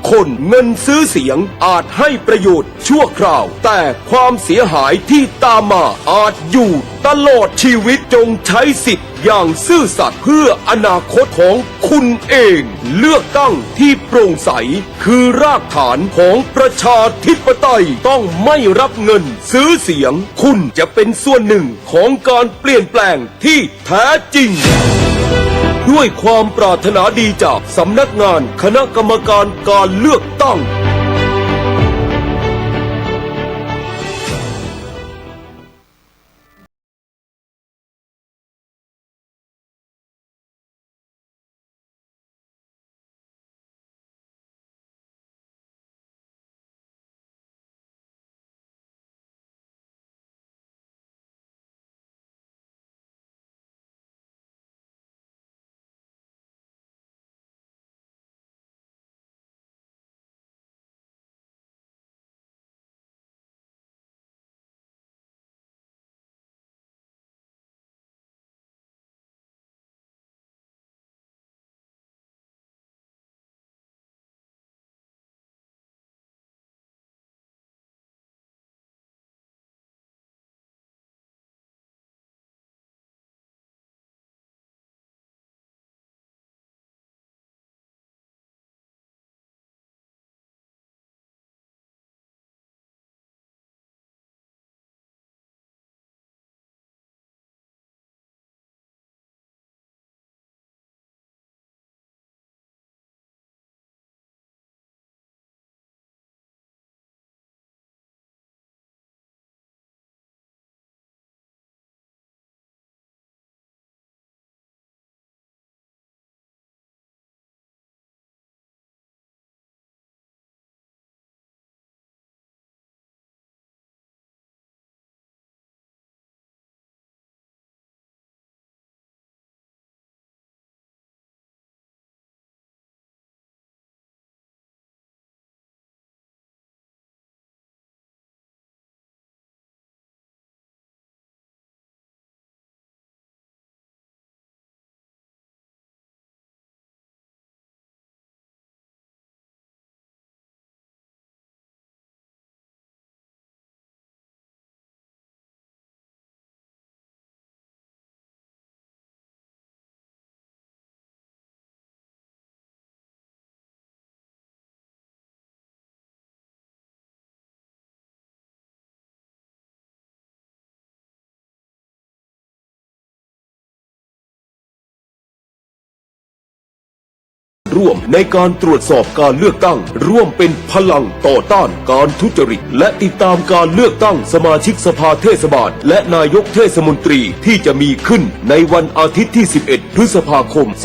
คนเงินซื้อเสียงอาจให้ประโยชน์ชั่วคราวแต่ความเสียหายที่ตามมาอาจอยู่ตลอดชีวิตจงใช้สิทธิ์อย่างซื่อสัตย์เพื่ออนาคตของคุณเองเลือกตั้งที่โปร่งใสคือรากฐานของประชาธิปไตยต้องไม่รับเงินซื้อเสียงคุณจะเป็นส่วนหนึ่งของการเปลี่ยนแปลงที่แท้จริงด้วยความปรารถนาดีจากสำนักงานคณะกรรมการการเลือกตั้งร่วมในการตรวจสอบการเลือกตั้งร่วมเป็นพลังต่อต้านการทุจริตและติดตามการเลือกตั้งสมาชิกสภาเทศบาลและนายกเทศมนตรีที่จะมีขึ้นในวันอาทิตย์ที่ 11 พฤษภาคม 2568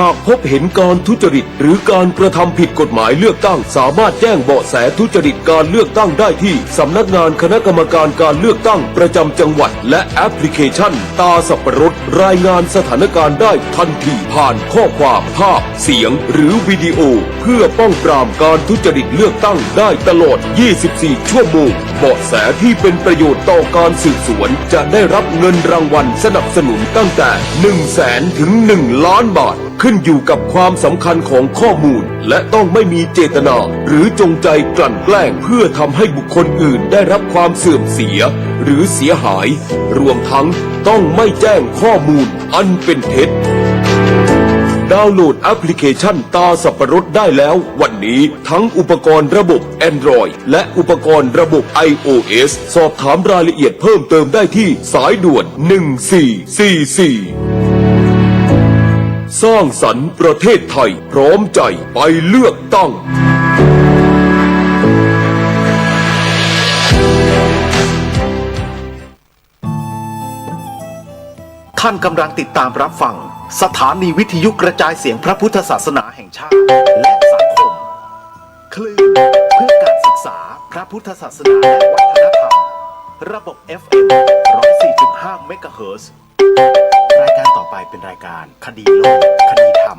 หากพบเห็นการทุจริตหรือการกระทำผิดกฎหมายเลือกตั้งสามารถแจ้งเบาะแสทุจริตการเลือกตั้งได้ที่สำนักงานคณะกรรมการการเลือกตั้งประจำจังหวัดและแอปพลิเคชันตาสับปะรดรายงานสถานการณ์ได้ทันทีผ่านข้อความภาพเสียงหรือวิดีโอเพื่อป้องปรามการทุจริตเลือกตั้งได้ตลอด 24 ชั่วโมงเบาะแสที่เป็นประโยชน์ต่อการสืบสวนจะได้รับเงินรางวัลสนับสนุนตั้งแต่ 100,000 ถึง 1 ล้านบาทขึ้นอยู่กับความสำคัญของข้อมูลและต้องไม่มีเจตนาหรือจงใจกลั่นแกล้งเพื่อทำให้บุคคลอื่นได้รับความเสื่อมเสียหรือเสียหายรวมทั้งต้องไม่แจ้งข้อมูลอันเป็นเท็จดาวน์โหลดแอปพลิเคชันตาสับปะรดได้แล้ววันนี้ทั้งอุปกรณ์ระบบ Android และอุปกรณ์ระบบ iOS สอบถามรายละเอียดเพิ่มเติมได้ที่สายด่วน 1444สร้างสรรค์ประเทศไทยพร้อมใจไปเลือกตั้งท่านกำลังติดตามรับฟังสถานีวิทยุกระจายเสียงพระพุทธศาสนาแห่งชาติและสังคมคลื่นเพื่อการศึกษาพระพุทธศาสนาและวัฒนธรรมระบบ FM 104.5 เมกะเฮิรตซ์รายการต่อไปเป็นรายการคดีโลกคดีธรรม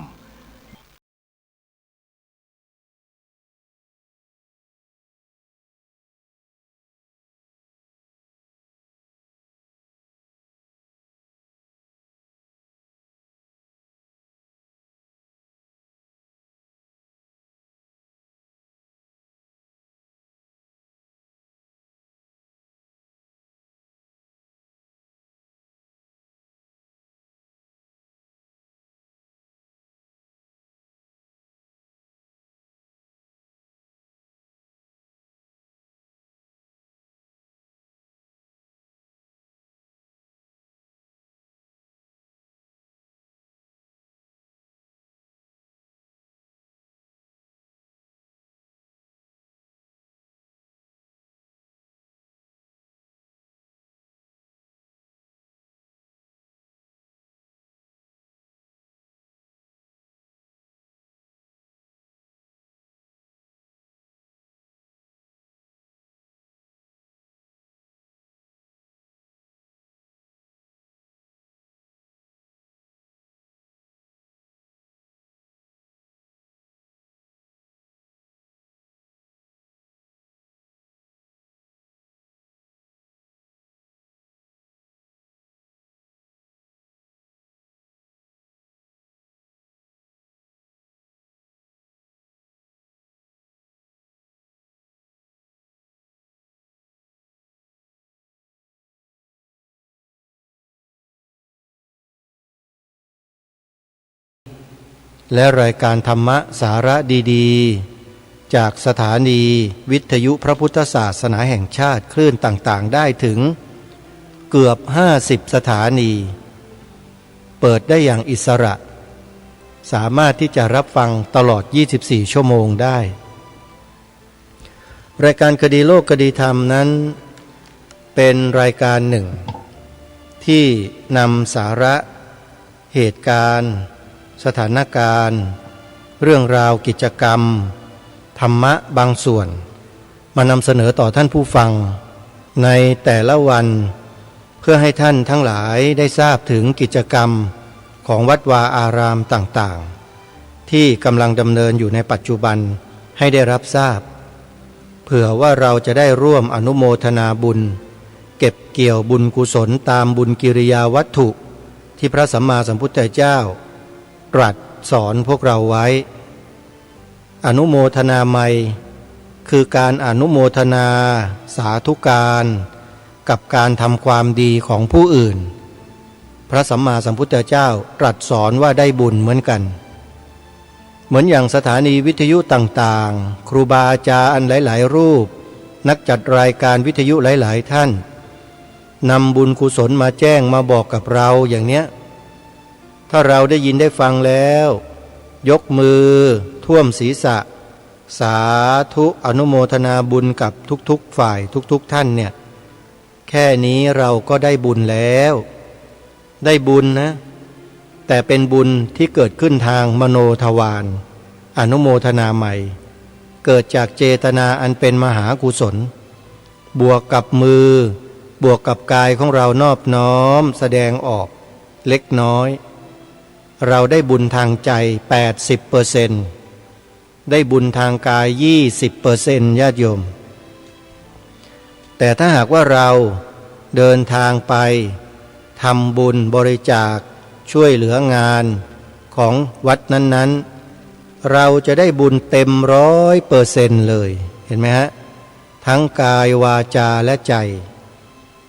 และรายการธรรมะสาระดีๆจากสถานีวิทยุพระพุทธศาสนาแห่งชาติคลื่นต่างๆได้ถึงเกือบ50สถานีเปิดได้อย่างอิสระสามารถที่จะรับฟังตลอด24ชั่วโมงได้รายการคดีโลกคดีธรรมนั้นเป็นรายการหนึ่งที่นำสาระเหตุการณ์สถานการณ์เรื่องราวกิจกรรมธรรมะบางส่วนมานำเสนอต่อท่านผู้ฟังในแต่ละวันเพื่อให้ท่านทั้งหลายได้ทราบถึงกิจกรรมของวัดวาอารามต่างๆที่กำลังดำเนินอยู่ในปัจจุบันให้ได้รับทราบเผื่อว่าเราจะได้ร่วมอนุโมทนาบุญเก็บเกี่ยวบุญกุศลตามบุญกิริยาวัตถุที่พระสัมมาสัมพุทธเจ้าตรัสสอนพวกเราไว้อนุโมทนาไมยคือการอนุโมทนาสาธุการกับการทำความดีของผู้อื่นพระสัมมาสัมพุทธเจ้าตรัสสอนว่าได้บุญเหมือนกันเหมือนอย่างสถานีวิทยุต่างๆครูบาอาจารย์หลายๆรูปนักจัดรายการวิทยุหลายๆท่านนำบุญกุศลมาแจ้งมาบอกกับเราอย่างเนี้ยถ้าเราได้ยินได้ฟังแล้วยกมือท่วมศีรษะสาธุอนุโมทนาบุญกับทุกๆฝ่ายทุกๆท่านเนี่ยแค่นี้เราก็ได้บุญแล้วได้บุญนะแต่เป็นบุญที่เกิดขึ้นทางมโนทวารอนุโมทนาใหม่เกิดจากเจตนาอันเป็นมหากุศลบวกกับมือบวกกับกายของเรานอบน้อมแสดงออกเล็กน้อยเราได้บุญทางใจ 80% ได้บุญทางกาย 20% ญาติโยมแต่ถ้าหากว่าเราเดินทางไปทำบุญบริจาคช่วยเหลืองานของวัดนั้นๆเราจะได้บุญเต็ม100%เลยเห็นไหมฮะทั้งกายวาจาและใจ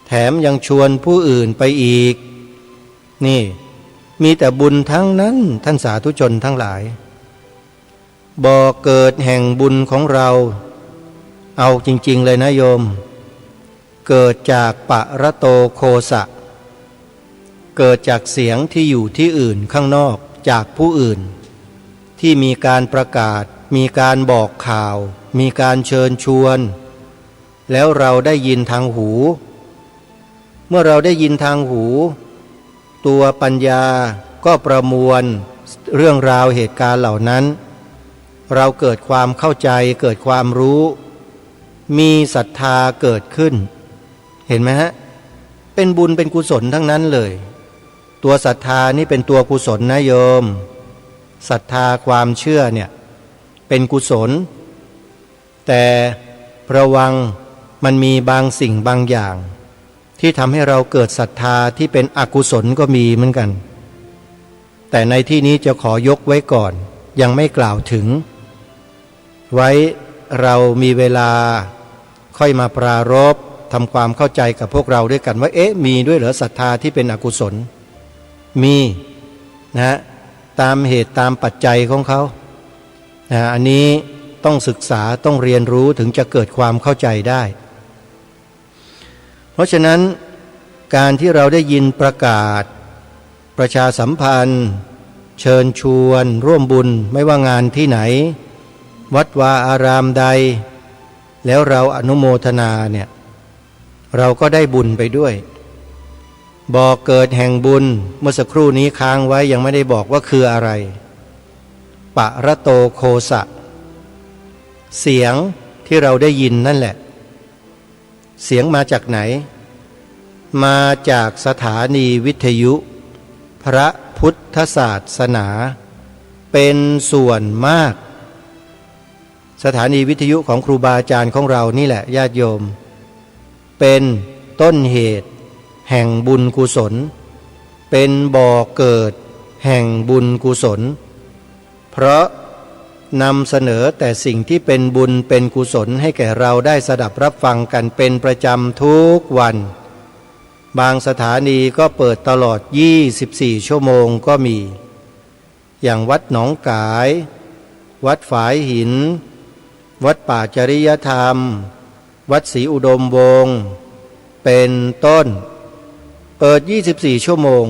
แถมยังชวนผู้อื่นไปอีกนี่มีแต่บุญทั้งนั้นท่านสาธุชนทั้งหลายบ่อเกิดแห่งบุญของเราเอาจริงๆเลยนะโยมเกิดจากปะระโตโคสะเกิดจากเสียงที่อยู่ที่อื่นข้างนอกจากผู้อื่นที่มีการประกาศมีการบอกข่าวมีการเชิญชวนแล้วเราได้ยินทางหูเมื่อเราได้ยินทางหูตัวปัญญาก็ประมวลเรื่องราวเหตุการณ์เหล่านั้นเราเกิดความเข้าใจเกิดความรู้มีศรัทธาเกิดขึ้นเห็นไหมฮะเป็นบุญเป็นกุศลทั้งนั้นเลยตัวศรัทธานี่เป็นตัวกุศลนะโยมศรัทธาความเชื่อเนี่ยเป็นกุศลแต่ระวังมันมีบางสิ่งบางอย่างที่ทำให้เราเกิดศรัทธาที่เป็นอกุศลก็มีเหมือนกันแต่ในที่นี้จะขอยกไว้ก่อนยังไม่กล่าวถึงไว้เรามีเวลาค่อยมาปรารภทำความเข้าใจกับพวกเราด้วยกันว่ามีด้วยเหรอศรัทธาที่เป็นอกุศลมีนะตามเหตุตามปัจจัยของเขาอันนี้ต้องศึกษาต้องเรียนรู้ถึงจะเกิดความเข้าใจได้เพราะฉะนั้นการที่เราได้ยินประกาศประชาสัมพันธ์เชิญชวนร่วมบุญไม่ว่างานที่ไหนวัดวาอารามใดแล้วเราอนุโมทนาเนี่ยเราก็ได้บุญไปด้วยบ่อเกิดแห่งบุญเมื่อสักครู่นี้ค้างไว้ยังไม่ได้บอกว่าคืออะไรปะระโตโคสะเสียงที่เราได้ยินนั่นแหละเสียงมาจากไหนมาจากสถานีวิทยุพระพุทธศาสนาเป็นส่วนมากสถานีวิทยุของครูบาอาจารย์ของเรานี่แหละญาติโยมเป็นต้นเหตุแห่งบุญกุศลเป็นบ่อเกิดแห่งบุญกุศลเพราะนำเสนอแต่สิ่งที่เป็นบุญเป็นกุศลให้แก่เราได้สดับรับฟังกันเป็นประจำทุกวันบางสถานีก็เปิดตลอด24ชั่วโมงก็มี อย่างวัดหนองกาย วัดฝายหิน วัดป่าจริยธรรม วัดศรีอุดมวงศ์เป็นต้นเปิด24ชั่วโมง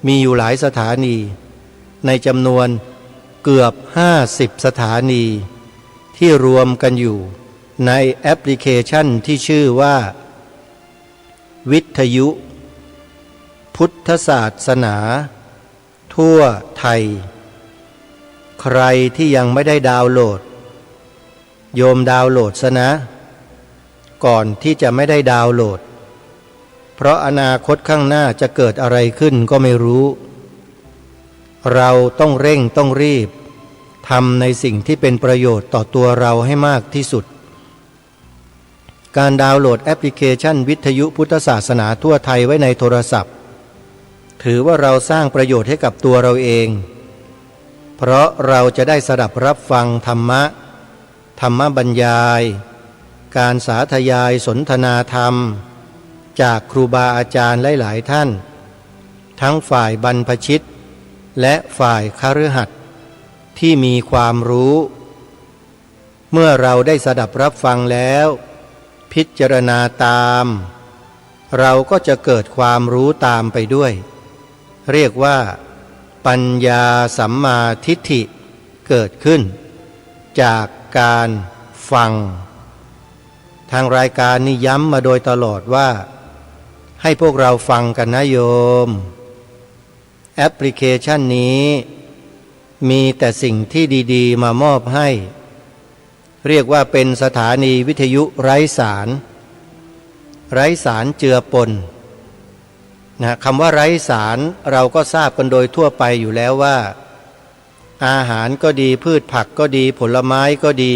มีอยู่หลายสถานีในจำนวนเกือบ50สถานีที่รวมกันอยู่ในแอปพลิเคชันที่ชื่อว่าวิทยุพุทธศาสนาทั่วไทยใครที่ยังไม่ได้ดาวน์โหลดโยมดาวน์โหลดซะนะก่อนที่จะไม่ได้ดาวน์โหลดเพราะอนาคตข้างหน้าจะเกิดอะไรขึ้นก็ไม่รู้เราต้องเร่งต้องรีบทำในสิ่งที่เป็นประโยชน์ต่อตัวเราให้มากที่สุดการดาวน์โหลดแอปพลิเคชันวิทยุพุทธศาสนาทั่วไทยไว้ในโทรศัพท์ถือว่าเราสร้างประโยชน์ให้กับตัวเราเองเพราะเราจะได้สดับรับฟังธรรมะบรรยายการสาธยายสนทนาธรรมจากครูบาอาจารย์หลายๆท่านทั้งฝ่ายบรรพชิตและฝ่ายคฤหัสถ์ที่มีความรู้เมื่อเราได้สดับรับฟังแล้วพิจารณาตามเราก็จะเกิดความรู้ตามไปด้วยเรียกว่าปัญญาสัมมาทิฏฐิเกิดขึ้นจากการฟังทางรายการนี้ย้ำมาโดยตลอดว่าให้พวกเราฟังกันนะโยมแอปพลิเคชันนี้มีแต่สิ่งที่ดีๆมามอบให้เรียกว่าเป็นสถานีวิทยุไร้สารเจือปนนะคำว่าไร้สารเราก็ทราบกันโดยทั่วไปอยู่แล้วว่าอาหารก็ดีพืชผักก็ดีผลไม้ก็ดี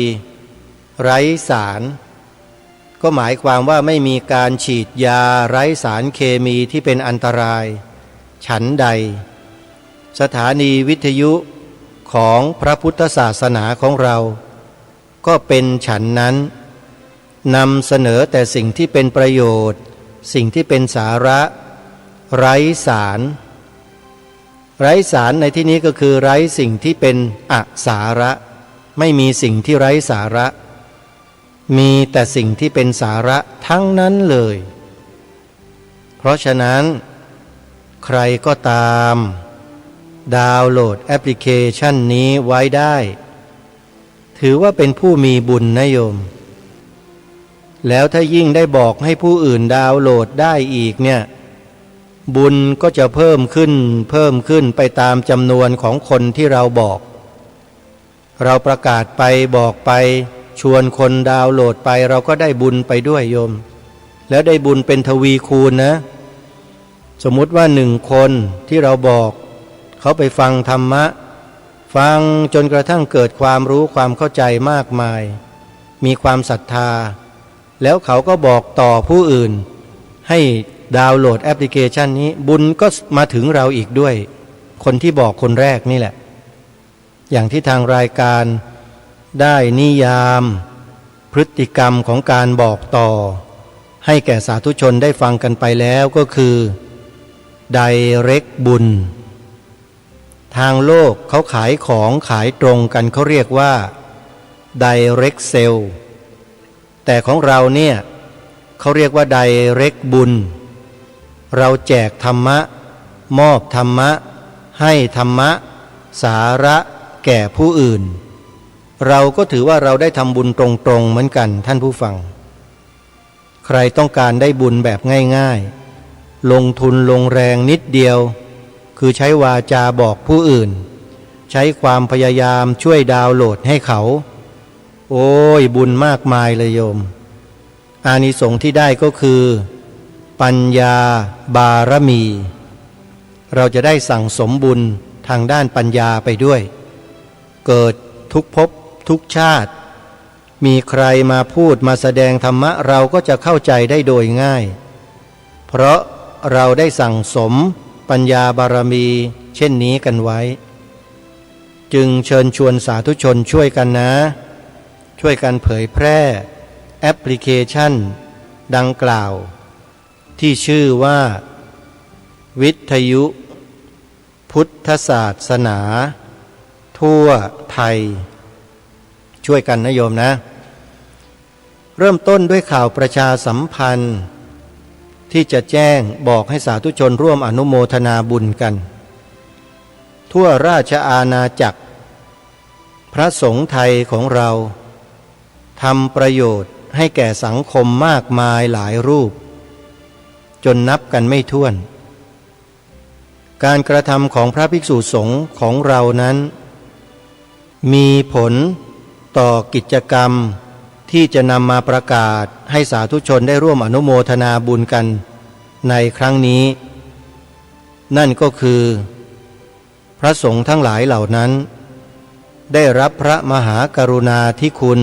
ไร้สารก็หมายความว่าไม่มีการฉีดยาไร้สารเคมีที่เป็นอันตรายฉันใดสถานีวิทยุของพระพุทธศาสนาของเราก็เป็นฉันนั้นนำเสนอแต่สิ่งที่เป็นประโยชน์สิ่งที่เป็นสาระไร้สารในที่นี้ก็คือไร้สิ่งที่เป็นอสาระไม่มีสิ่งที่ไร้สาระมีแต่สิ่งที่เป็นสาระทั้งนั้นเลยเพราะฉะนั้นใครก็ตามดาวน์โหลดแอปพลิเคชันนี้ไว้ได้ถือว่าเป็นผู้มีบุญนะโยมแล้วถ้ายิ่งได้บอกให้ผู้อื่นดาวน์โหลดได้อีกเนี่ยบุญก็จะเพิ่มขึ้นไปตามจำนวนของคนที่เราบอกเราประกาศไปบอกไปชวนคนดาวน์โหลดไปเราก็ได้บุญไปด้วยโยมแล้วได้บุญเป็นทวีคูณนะสมมุติว่า1 คนที่เราบอกเขาไปฟังธรรมะฟังจนกระทั่งเกิดความรู้ความเข้าใจมากมายมีความศรัทธาแล้วเขาก็บอกต่อผู้อื่นให้ดาวน์โหลดแอปพลิเคชันนี้บุญก็มาถึงเราอีกด้วยคนที่บอกคนแรกนี่แหละอย่างที่ทางรายการได้นิยามพฤติกรรมของการบอกต่อให้แก่สาธุชนได้ฟังกันไปแล้วก็คือไดเรกบุญทางโลกเขาขายของขายตรงกันเขาเรียกว่าไดเรกเซลแต่ของเราเนี่ยเขาเรียกว่าไดเรกบุญเราแจกธรรมะมอบธรรมะให้ธรรมะสาระแก่ผู้อื่นเราก็ถือว่าเราได้ทำบุญตรงๆเหมือนกันท่านผู้ฟังใครต้องการได้บุญแบบง่ายๆลงทุนลงแรงนิดเดียวคือใช้วาจาบอกผู้อื่นใช้ความพยายามช่วยดาวน์โหลดให้เขาโอ้ยบุญมากมายเลยโยมอานิสงส์ที่ได้ก็คือปัญญาบารมีเราจะได้สั่งสมบุญทางด้านปัญญาไปด้วยเกิดทุกภพทุกชาติมีใครมาพูดมาแสดงธรรมะเราก็จะเข้าใจได้โดยง่ายเพราะเราได้สั่งสมปัญญาบารมีเช่นนี้กันไว้จึงเชิญชวนสาธุชนช่วยกันนะช่วยกันเผยแพร่แอปพลิเคชันดังกล่าวที่ชื่อว่าวิทยุพุทธศาสนา ทั่วไทยช่วยกันนะโยมนะเริ่มต้นด้วยข่าวประชาสัมพันธ์ที่จะแจ้งบอกให้สาธุชนร่วมอนุโมทนาบุญกันทั่วราชอาณาจักรพระสงฆ์ไทยของเราทำประโยชน์ให้แก่สังคมมากมายหลายรูปจนนับกันไม่ถ้วนการกระทำของพระภิกษุสงฆ์ของเรานั้นมีผลต่อกิจกรรมที่จะนำมาประกาศให้สาธุชนได้ร่วมอนุโมทนาบุญกันในครั้งนี้นั่นก็คือพระสงฆ์ทั้งหลายเหล่านั้นได้รับพระมหากรุณาธิคุณ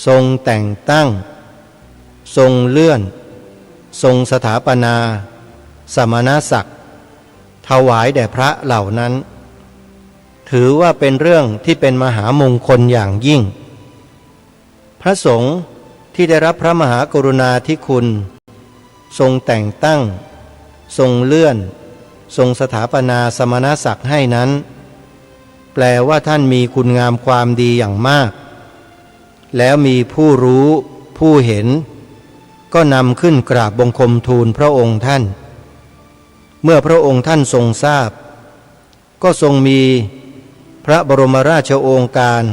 ทรงแต่งตั้งทรงเลื่อนทรงสถาปนาสมณศักดิ์ถวายแด่พระเหล่านั้นถือว่าเป็นเรื่องที่เป็นมหามงคลอย่างยิ่งพระสงฆ์ที่ได้รับพระมหากรุณาธิคุณทรงแต่งตั้งทรงเลื่อนทรงสถาปนาสมณศักดิ์ให้นั้นแปลว่าท่านมีคุณงามความดีอย่างมากแล้วมีผู้รู้ผู้เห็นก็นำขึ้นกราบบังคมทูลพระองค์ท่านเมื่อพระองค์ท่านทรงทราบก็ทรงมีพระบรมราชโองการ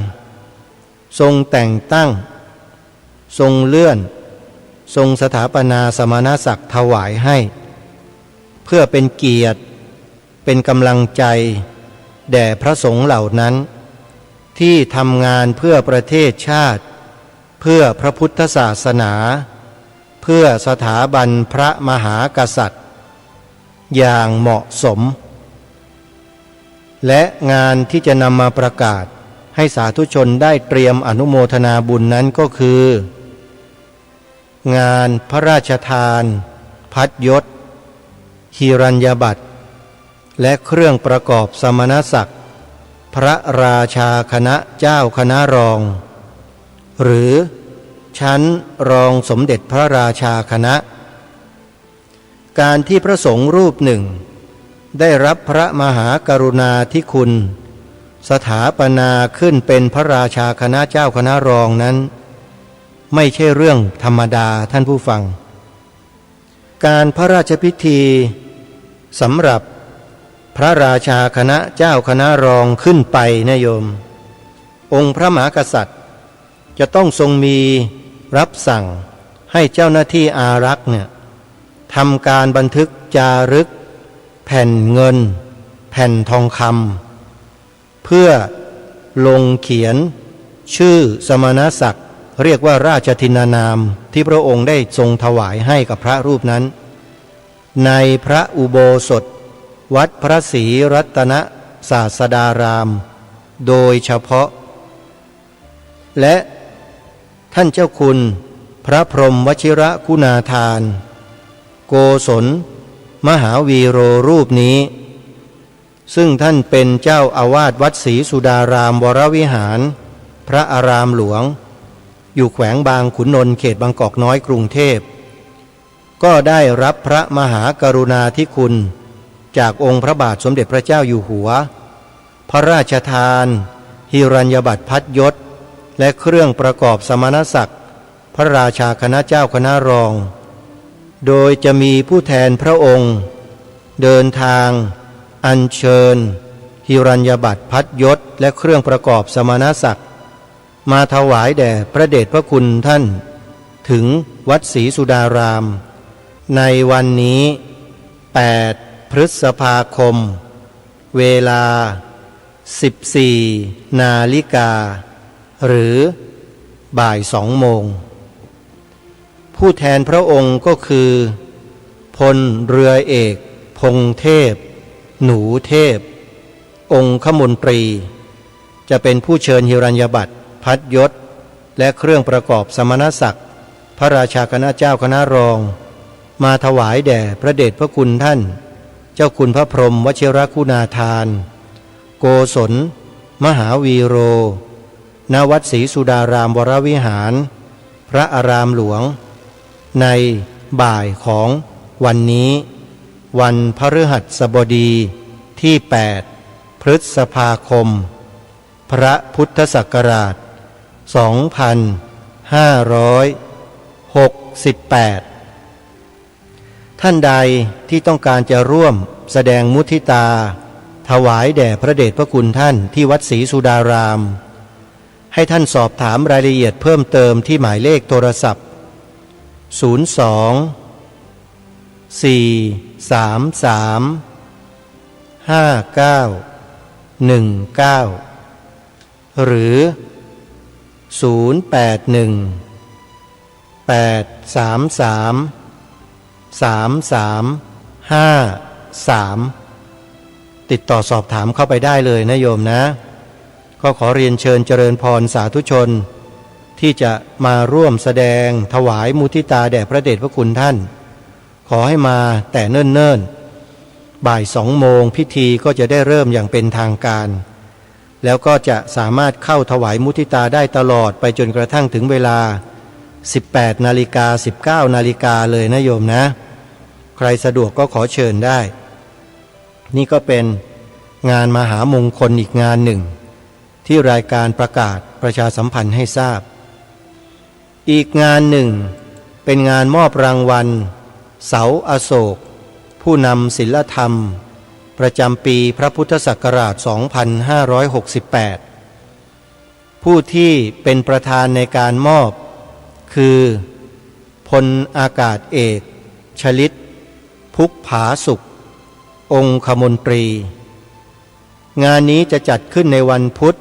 ทรงแต่งตั้งทรงเลื่อนทรงสถาปนาสมณศักดิ์ถวายให้เพื่อเป็นเกียรติเป็นกำลังใจแด่พระสงฆ์เหล่านั้นที่ทำงานเพื่อประเทศชาติเพื่อพระพุทธศาสนาเพื่อสถาบันพระมหากษัตริย์อย่างเหมาะสมและงานที่จะนำมาประกาศให้สาธุชนได้เตรียมอนุโมทนาบุญนั้นก็คืองานพระราชทานพัดยศหิรัญญบัตรและเครื่องประกอบสมณศักดิ์พระราชาคณะเจ้าคณะรองหรือชั้นรองสมเด็จพระราชาคณะการที่พระสงฆ์รูปหนึ่งได้รับพระมหากรุณาธิคุณสถาปนาขึ้นเป็นพระราชาคณะเจ้าคณะรองนั้นไม่ใช่เรื่องธรรมดาท่านผู้ฟังการพระราชพิธีสำหรับพระราชาคณะเจ้าคณะรองขึ้นไปนะโยมองค์พระมหากษัตริย์จะต้องทรงมีรับสั่งให้เจ้าหน้าที่อารักษ์เนี่ยทำการบันทึกจารึกแผ่นเงินแผ่นทองคำเพื่อลงเขียนชื่อสมณศักดิ์เรียกว่าราชทินานามที่พระองค์ได้ทรงถวายให้กับพระรูปนั้นในพระอุโบสถวัดพระศรีรัตนศาสดารามโดยเฉพาะและท่านเจ้าคุณพระพรหมวชิรคุณาทานโกศลมหาวีโรรูปนี้ซึ่งท่านเป็นเจ้าอาวาสวัดศรีสุดารามวรวิหารพระอารามหลวงอยู่แขวงบางขุนนนท์เขตบางกอกน้อยกรุงเทพก็ได้รับพระมหากรุณาธิคุณจากองค์พระบาทสมเด็จพระเจ้าอยู่หัวพระราชทานหิรัญญบัตรพัดยศและเครื่องประกอบสมณศักดิ์พระราชาคณะเจ้าคณะรองโดยจะมีผู้แทนพระองค์เดินทางอัญเชิญหิรัญญบัตรพัดยศและเครื่องประกอบสมณศักดิ์มาถวายแด่พระเดชพระคุณท่านถึงวัดศรีสุดารามในวันนี้8 พฤษภาคมเวลา 14 นาฬิกาหรือบ่าย 2 โมงผู้แทนพระองค์ก็คือพลเรือเอกพงเทพหนูเทพองคมนตรีจะเป็นผู้เชิญหิรัญญบัตรพัดยศและเครื่องประกอบสมณศักดิ์พระราชาคณะเจ้าคณะรองมาถวายแด่พระเดชพระคุณท่านเจ้าคุณพระพรหมวชิรคุณาทานโกศลมหาวีโรณวัดศรีสุดารามวรวิหารพระอารามหลวงในบ่ายของวันนี้วันพฤหัสบดีที่8 พฤษภาคม พระพุทธศักราช 2568 ท่านใดที่ต้องการจะร่วมแสดงมุทิตาถวายแด่พระเดชพระคุณท่านที่วัดศรีสุดาราม ให้ท่านสอบถามรายละเอียดเพิ่มเติมที่หมายเลขโทรศัพท์ 02-433-5919 หรือ 081-833-3353 ติดต่อสอบถามเข้าไปได้เลยนะโยมนะก็ขอเรียนเชิญเจริญพรสาธุชนที่จะมาร่วมแสดงถวายมุทิตาแด่พระเดชพระคุณท่านขอให้มาแต่เนิ่นๆบ่าย2 โมงพิธีก็จะได้เริ่มอย่างเป็นทางการแล้วก็จะสามารถเข้าถวายมุทิตาได้ตลอดไปจนกระทั่งถึงเวลา 18 นาฬิกา 19 นาฬิกาเลยนะโยมนะใครสะดวกก็ขอเชิญได้นี่ก็เป็นงานมหามงคลอีกงานหนึ่งที่รายการประกาศประชาสัมพันธ์ให้ทราบอีกงานหนึ่งเป็นงานมอบรางวัลเสาอโศกผู้นำศิลธรรมประจำปีพระพุทธศักราช 2568 ผู้ที่เป็นประธานในการมอบคือพลอากาศเอกชลิตพุกผาสุของคมนตรีงานนี้จะจัดขึ้นในวันพุธ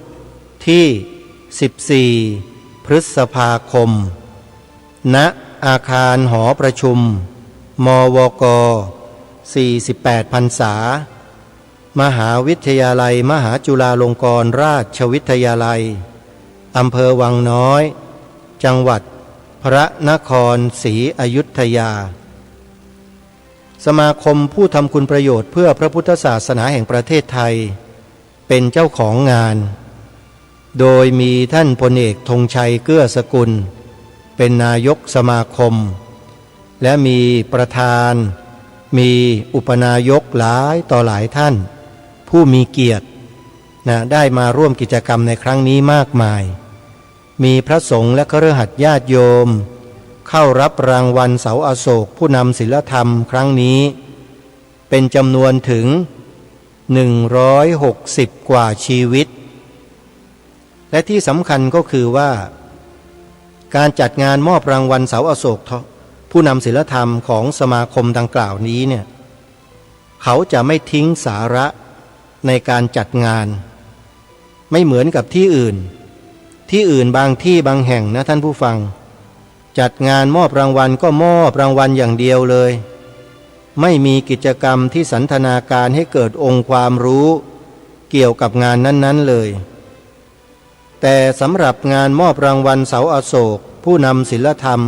ที่ 14 พฤษภาคมณอาคารหอประชุมมวก48 พรรษามหาวิทยาลัยมหาจุฬาลงกรณราชวิทยาลัยอำเภอวังน้อยจังหวัดพระนครศรีอยุธยาสมาคมผู้ทำคุณประโยชน์เพื่อพระพุทธศาสนาแห่งประเทศไทยเป็นเจ้าของงานโดยมีท่านพลเอกธงชัยเกื้อสกุลเป็นนายกสมาคมและมีประธานมีอุปนายกหลายต่อหลายท่านผู้มีเกียรติได้มาร่วมกิจกรรมในครั้งนี้มากมายมีพระสงฆ์และคฤหัสถ์ญาติโยมเข้ารับรางวัลเสาอโศกผู้นำศีลธรรมครั้งนี้เป็นจำนวนถึง160 กว่าชีวิตและที่สำคัญก็คือว่าการจัดงานมอบรางวัลเสาอโศกผู้นำศีลธรรมของสมาคมดังกล่าวนี้เนี่ยเขาจะไม่ทิ้งสาระในการจัดงานไม่เหมือนกับที่อื่นบางที่บางแห่งนะท่านผู้ฟังจัดงานมอบรางวัลก็มอบรางวัลอย่างเดียวเลยไม่มีกิจกรรมที่สันทนาการให้เกิดองค์ความรู้เกี่ยวกับงานนั้นๆเลยแต่สำหรับงานมอบรางวัลเสาอโศกผู้นำศีลธรรม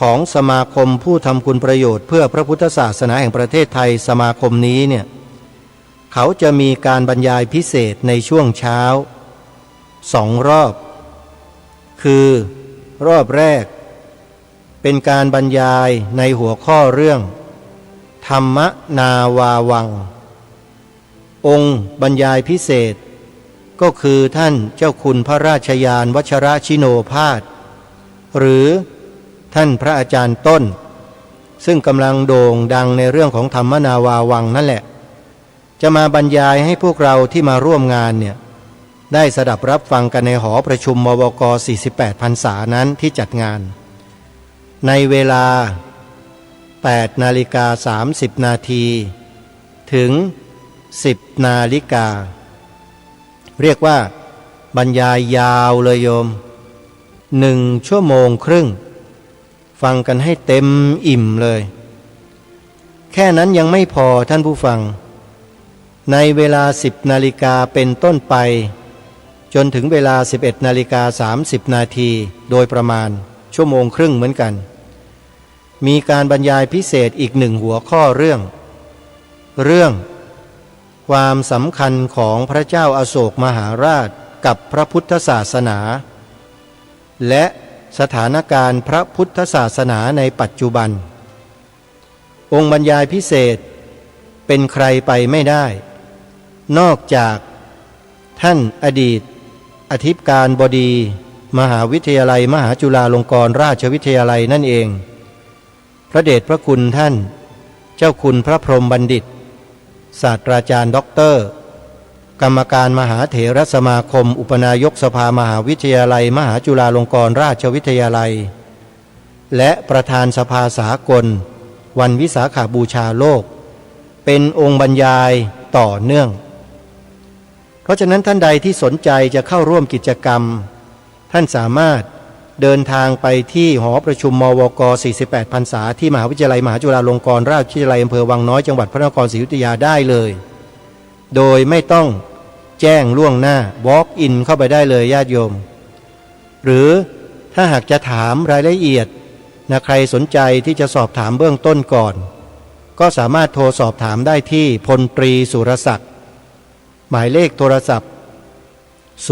ของสมาคมผู้ทำคุณประโยชน์เพื่อพระพุทธศาสนาแห่งประเทศไทยสมาคมนี้เนี่ยเขาจะมีการบรรยายพิเศษในช่วงเช้า2 รอบคือรอบแรกเป็นการบรรยายในหัวข้อเรื่องธรรมนาวาวังองค์บรรยายพิเศษก็คือท่านเจ้าคุณพระราชยานวชรชิโนภาสหรือท่านพระอาจารย์ต้นซึ่งกำลังโด่งดังในเรื่องของธรรมนาวาวังนั่นแหละจะมาบรรยายให้พวกเราที่มาร่วมงานเนี่ยได้สดับรับฟังกันในหอประชุมมวก48 พรรษานั้นที่จัดงานในเวลา 8:30 นาทีถึง 10 นาฬิกาเรียกว่าบรรยายยาวเลยโยม1 ชั่วโมงครึ่งฟังกันให้เต็มอิ่มเลยแค่นั้นยังไม่พอท่านผู้ฟังในเวลา 10 นาฬิกาเป็นต้นไปจนถึงเวลา 11:30 นาทีโดยประมาณชั่วโมงครึ่งเหมือนกันมีการบรรยายพิเศษอีก1 หัวข้อเรื่องความสำคัญของพระเจ้าอโศกมหาราชกับพระพุทธศาสนาและสถานการณ์พระพุทธศาสนาในปัจจุบันองค์บรรยายพิเศษเป็นใครไปไม่ได้นอกจากท่านอดีต อธิการบดีมหาวิทยาลัยมหาจุฬาลงกรณราชวิทยาลัยนั่นเองพระเดชพระคุณท่านเจ้าคุณพระพรหมบัณฑิตศาสตราจารย์ด็อกเตอร์กรรมการมหาเถรสมาคมอุปนายกสภามหาวิทยาลัยมหาจุฬาลงกรณราชวิทยาลัยและประธานสภาสากลวันวิสาขบูชาโลกเป็นองค์บรรยายต่อเนื่องเพราะฉะนั้นท่านใดที่สนใจจะเข้าร่วมกิจกรรมท่านสามารถเดินทางไปที่หอประชุมมวก48พรรษาที่มหาวิทยาลัยมหาจุฬาลงกรณราชวิทยาลัยอำเภอวังน้อยจังหวัดพระนครศรีอยุธยาได้เลยโดยไม่ต้องแจ้งล่วงหน้า walk in เข้าไปได้เลยญาติโยมหรือถ้าหากจะถามรายละเอียดใครสนใจที่จะสอบถามเบื้องต้นก่อนก็สามารถโทรสอบถามได้ที่พลตรีสุรศักดิ์หมายเลขโทรศัพท์084-767-5822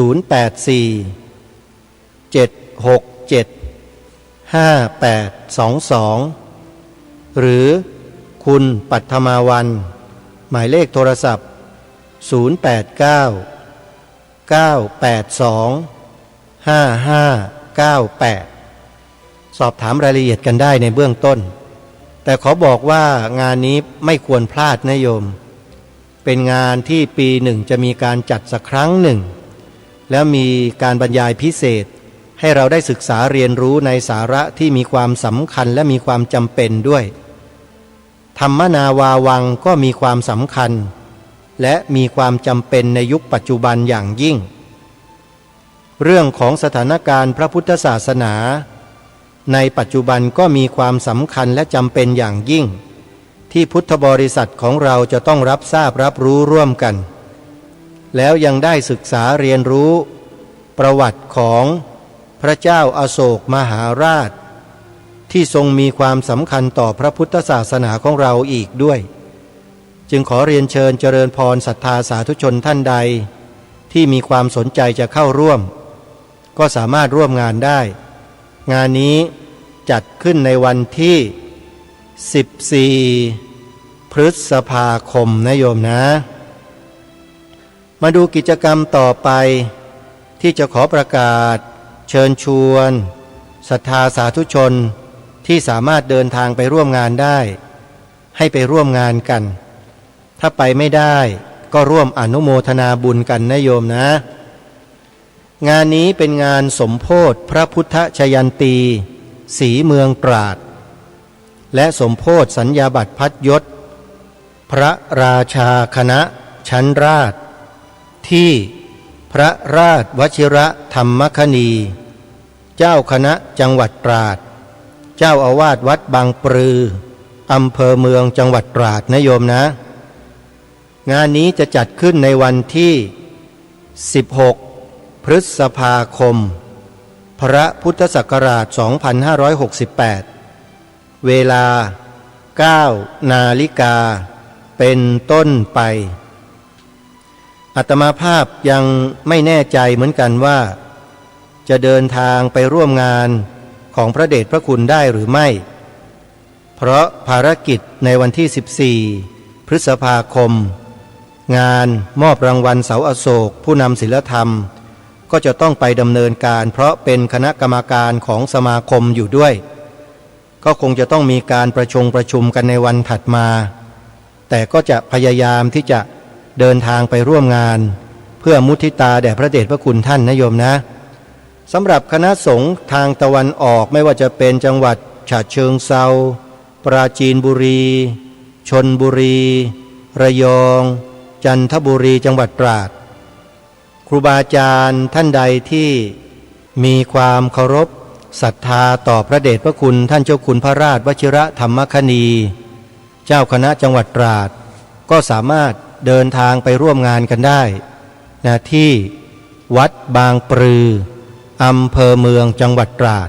หรือคุณปัทมาวันหมายเลขโทรศัพท์089-982-5598สอบถามรายละเอียดกันได้ในเบื้องต้นแต่ขอบอกว่างานนี้ไม่ควรพลาดนะโยมเป็นงานที่ปีหนึ่งจะมีการจัดสักครั้งหนึ่งแล้วมีการบรรยายพิเศษให้เราได้ศึกษาเรียนรู้ในสาระที่มีความสำคัญและมีความจำเป็นด้วยธรรมนาวาวังก็มีความสำคัญและมีความจำเป็นในยุคปัจจุบันอย่างยิ่งเรื่องของสถานการณ์พระพุทธศาสนาในปัจจุบันก็มีความสำคัญและจำเป็นอย่างยิ่งที่พุทธบริษัทของเราจะต้องรับทราบรับรู้ร่วมกันแล้วยังได้ศึกษาเรียนรู้ประวัติของพระเจ้าอโศกมหาราชที่ทรงมีความสำคัญต่อพระพุทธศาสนาของเราอีกด้วยจึงขอเรียนเชิญเจริญพรศรัทธาสาธุชนท่านใดที่มีความสนใจจะเข้าร่วมก็สามารถร่วมงานได้งานนี้จัดขึ้นในวันที่14พฤษภาคมนะโยมนะมาดูกิจกรรมต่อไปที่จะขอประกาศเชิญชวนศรัทธาสาธุชนที่สามารถเดินทางไปร่วมงานได้ให้ไปร่วมงานกันถ้าไปไม่ได้ก็ร่วมอนุโมทนาบุญกันนะโยมนะงานนี้เป็นงานสมโภชพระพุทธชยันตีศรีเมืองตราดและสมโภชสัญญาบัตรพัดยศพระราชาคณะชั้นราชที่พระราชวชิรธรรมคณีเจ้าคณะจังหวัดตราดเจ้าอาวาสวัดบางปรืออำเภอเมืองจังหวัดตราดนะโยมนะงานนี้จะจัดขึ้นในวันที่16พฤษภาคมพระพุทธศักราช2568เวลา 9 นาฬิกาเป็นต้นไปอาตมาภาพยังไม่แน่ใจเหมือนกันว่าจะเดินทางไปร่วมงานของพระเดชพระคุณได้หรือไม่เพราะภารกิจในวันที่14พฤษภาคมงานมอบรางวัลเสาอโศกผู้นำศีลธรรมก็จะต้องไปดำเนินการเพราะเป็นคณะกรรมการของสมาคมอยู่ด้วยก็คงจะต้องมีการประชุมกันในวันถัดมาแต่ก็จะพยายามที่จะเดินทางไปร่วมงานเพื่อมุทิตาแด่พระเดชพระคุณท่านนะโยมนะสำหรับคณะสงฆ์ทางตะวันออกไม่ว่าจะเป็นจังหวัดฉะเชิงเทราปราจีนบุรีชลบุรีระยองจันทบุรีจังหวัดตราดครูบาอาจารย์ท่านใดที่มีความเคารพศรัทธาต่อพระเดชพระคุณท่านเจ้าคุณพระราชวชิรธรรมคณีเจ้าคณะจังหวัดตราดก็สามารถเดินทางไปร่วมงานกันได้ที่วัดบางปรืออำเภอเมืองจังหวัดตราด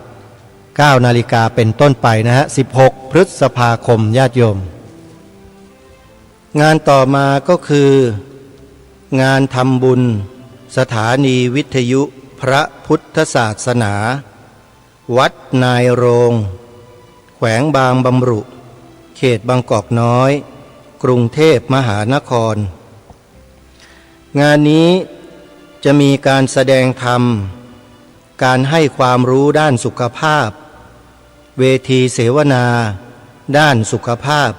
9 นาฬิกาเป็นต้นไปนะฮะ16พฤษภาคมญาติโยมงานต่อมาก็คืองานทำบุญสถานีวิทยุพระพุทธศาสนาวัดนายโรงแขวงบางบำรุเขตบางกอกน้อยกรุงเทพมหานครงานนี้ จะมีการแสดงธรรมการให้ความรู้ด้านสุขภาพเวทีเสวนาด้านสุขภาพ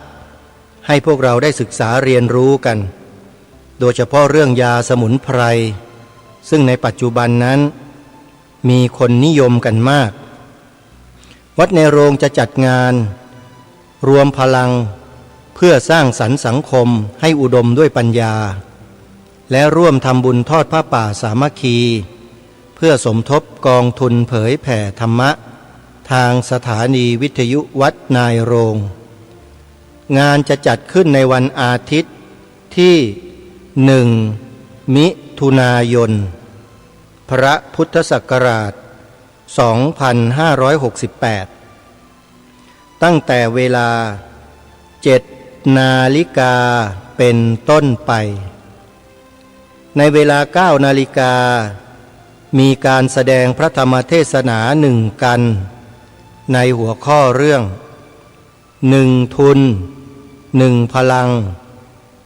ให้พวกเราได้ศึกษาเรียนรู้กันโดยเฉพาะเรื่องยาสมุนไพรซึ่งในปัจจุบันนั้นมีคนนิยมกันมากวัดในโรงจะจัดงานรวมพลังเพื่อสร้างสรรค์สังคมให้อุดมด้วยปัญญาและร่วมทำบุญทอดผ้าป่าสามัคคีเพื่อสมทบกองทุนเผยแผ่ธรรมะทางสถานีวิทยุวัดนายโรงงานจะจัดขึ้นในวันอาทิตย์ที่1 มิถุนายนพระพุทธศักราช2568ตั้งแต่เวลา7 นาฬิกาเป็นต้นไปในเวลา9 นาฬิกามีการแสดงพระธรรมเทศนา1 กันในหัวข้อเรื่อง1 ทุน1 พลัง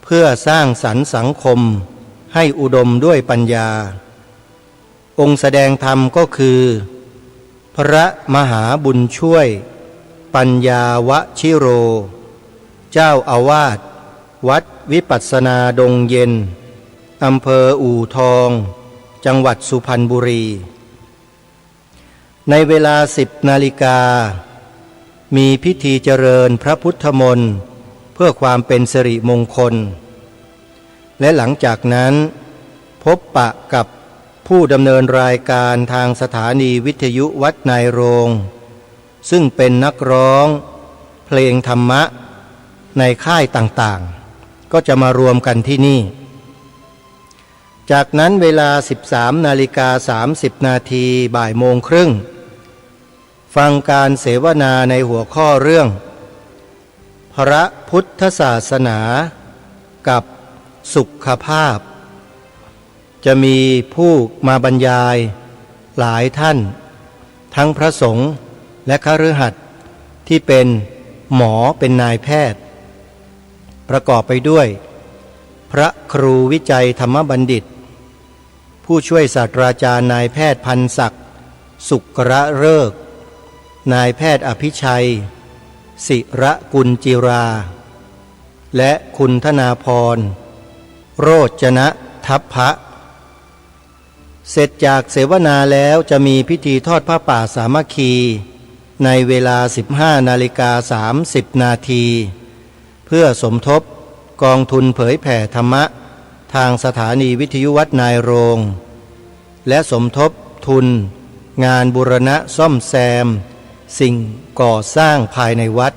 เพื่อสร้างสรรค์สังคมให้อุดมด้วยปัญญาองค์แสดงธรรมก็คือพระมหาบุญช่วยปัญญาวชิโรเจ้าอาวาสวัดวิปัสสนาดงเย็นอำเภออู่ทองจังหวัดสุพรรณบุรีในเวลา10 นาฬิกามีพิธีเจริญพระพุทธมนต์เพื่อความเป็นสิริมงคลและหลังจากนั้นพบปะกับผู้ดำเนินรายการทางสถานีวิทยุวัดนายโรงซึ่งเป็นนักร้องเพลงธรรมะในค่ายต่างๆก็จะมารวมกันที่นี่จากนั้นเวลา 13:30 นาทีบ่ายโมงครึ่งฟังการเสวนาในหัวข้อเรื่องพระพุทธศาสนากับสุขภาพจะมีผู้มาบรรยายหลายท่านทั้งพระสงฆ์และคฤหัสถ์ที่เป็นหมอเป็นนายแพทย์ประกอบไปด้วยพระครูวิจัยธรรมบัณฑิตผู้ช่วยศาสตราจารย์นายแพทย์พันศักดิ์สุกระฤกษ์นายแพทย์อภิชัยศิระกุลจิราและคุณธนาพรโรจนะทัพพะเสร็จจากเสวนาแล้วจะมีพิธีทอดผ้าป่าสามัคคีในเวลา 15:30 นาทีเพื่อสมทบกองทุนเผยแผ่ธรรมะทางสถานีวิทยุวัดนายโรงและสมทบทุนงานบูรณะซ่อมแซมสิ่งก่อสร้างภายในวัด